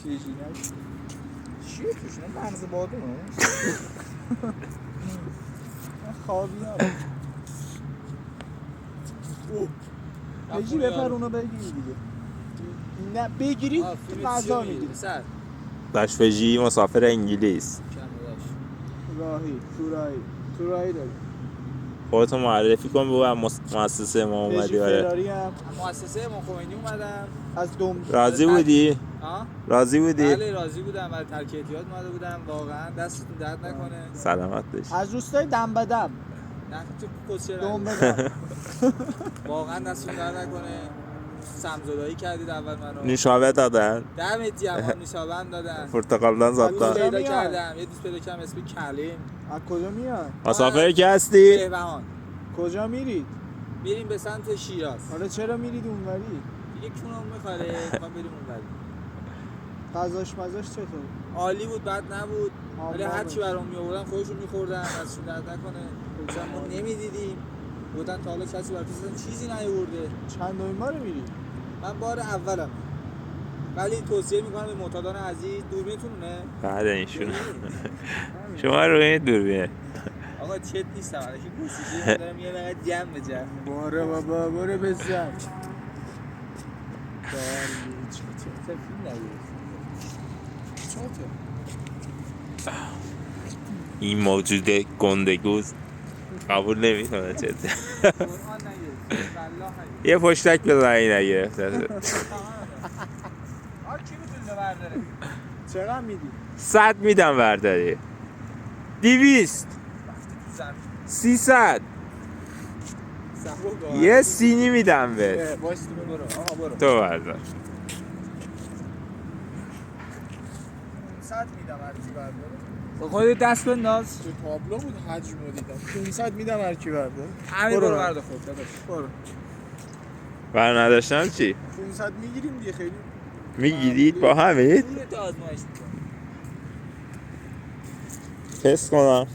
چیه توشونه؟ مغز بادونه؟ خوابی هم بگی بپر اونو بگیری دیگه نه بگیری غذا میگیری داش وجی مسافر انگلیس راهی داری خودتو معرفی کن بگو مؤسسه ما اومدی فراری هم مؤسسه ما خمینی اومدم از دوم راضی بودی؟ ها؟ راضی بودی؟ بله راضی بودم. برای ترک اعتیاد اومده بودم. واقعا دستتون درد نکنه. سلامت باشی. از روستای دم به دم نه تو کسچه دوم به دم واقعا دستتون درد نکنه. سمزدایی کردید اول منو. نوشابه دادن؟ دمت گرم. نوشابه هم دادن. پرتقالدان دوست زدن. پیدا کردم. یه دوست پیدا کردم اسم کلیم. از کجا میاد؟ مسافر کی هستی؟ بهبهان. کجا میرید؟ میریم به سمت شیراز. حالا چرا میرید اونوری؟ دیگه کونم میخوره. میخوام بریم اونوری. غذاش چطور؟ عالی بود، بد نبود. ولی هر چی بابا. برام میآوردن خودشون می‌خوردن، ازشون درد نکنه. مثلا ما نمی‌دیدیم. بودن تا حالا کسی براتون چیزی نیاورده. چند دومین بار میری؟ من بار اولم. ولی توصیه میکنم به معتادان عزیز دوربینتونه. بله ایشون. شما روی دوربینه. آقا چت نیستم. الکی گوشیشی دارم یه دقیقه جمع بجم. باره بابا برو بزن. چه فیلم نگیرید. این موجود گندگوز قبول نمیکنه چه یه پشتک بزنی نگرفته. کی میتونه برداره؟ چقدر میدی؟ 100 میدم برداری. 200 300 یه سینی میدم بهت. وایس برو. آقا برو. تو بردار. 500 میدم هر کی برداره. خودت دست بنداز. تو تابلو بود حجم رو دیدم. 500 میدم هر کی برداره. همین برو بردار خودت داداش. برو. بر نداشتم چی؟ 500 میگیریم دیگه خیلی. میگیرید با همین؟ پولت آزمایش می‌کنی. تست کنم.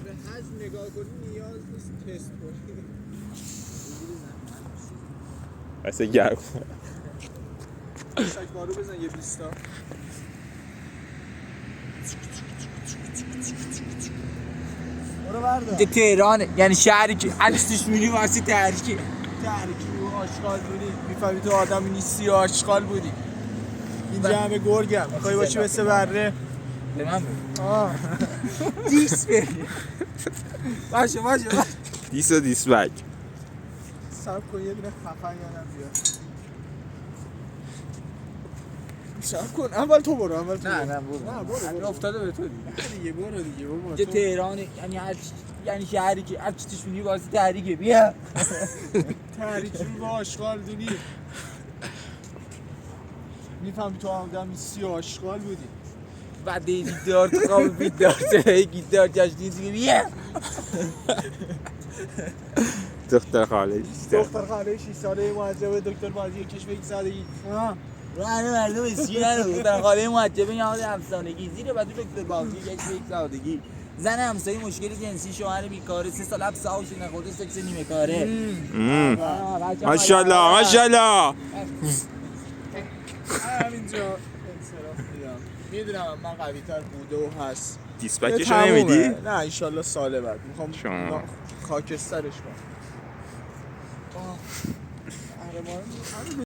به حجم نگاه کنی نیاز نیست تست کنی. واسه گرم کن. شکبارو بزن یه 20 تا. برو بردار. اینجا تهرانه، یعنی شهری که عکسش می‌بینی واسه تحریکی تحریکی و آشغال بودی. میفهمی تو آدمی نیستی و آشغال بودی. اینجا همه گرگم. میخوای باشی مثل بره؟ به من بگو. آه. دیس بری. باشه. دیس و دیسلایک. صبر کن یه دونه خفن یادم بیاد. صبر کن اول تو برو. نه برو. همین افتاده به تو دیگه برو بابا. اینجا تهرانه، یعنی شهری که هر چی توش می‌بینی واسه تحریکه. بیا. تحریکی رو با آشغال دونی. میفهمی تو آدمی سی آشغال بودی. بعد دیدار تو خواب بیدار چه گیتار جاشتی دیگه. بیا. دختر خاله. دختر خاله 6 ساله معجبه دکتر بازی کشف یک سالگی. رانه مردم اسکی نداره. دختر خاله معجبه یاد افسانگی زیر بعد دکتر بازی کشف یک سالگی. زن همسایه مشکل جنسی، شوهر بیکاره، 3 سال حبس آوش نخورده، سکس نیمه کاره. ماشاءالله. همینجا انصراف میدم. میدونم من قوی تر بوده و هست. دیسپکشو نمیدی؟ نه انشالله سال بعد میخوام شما خاکسترش کنم.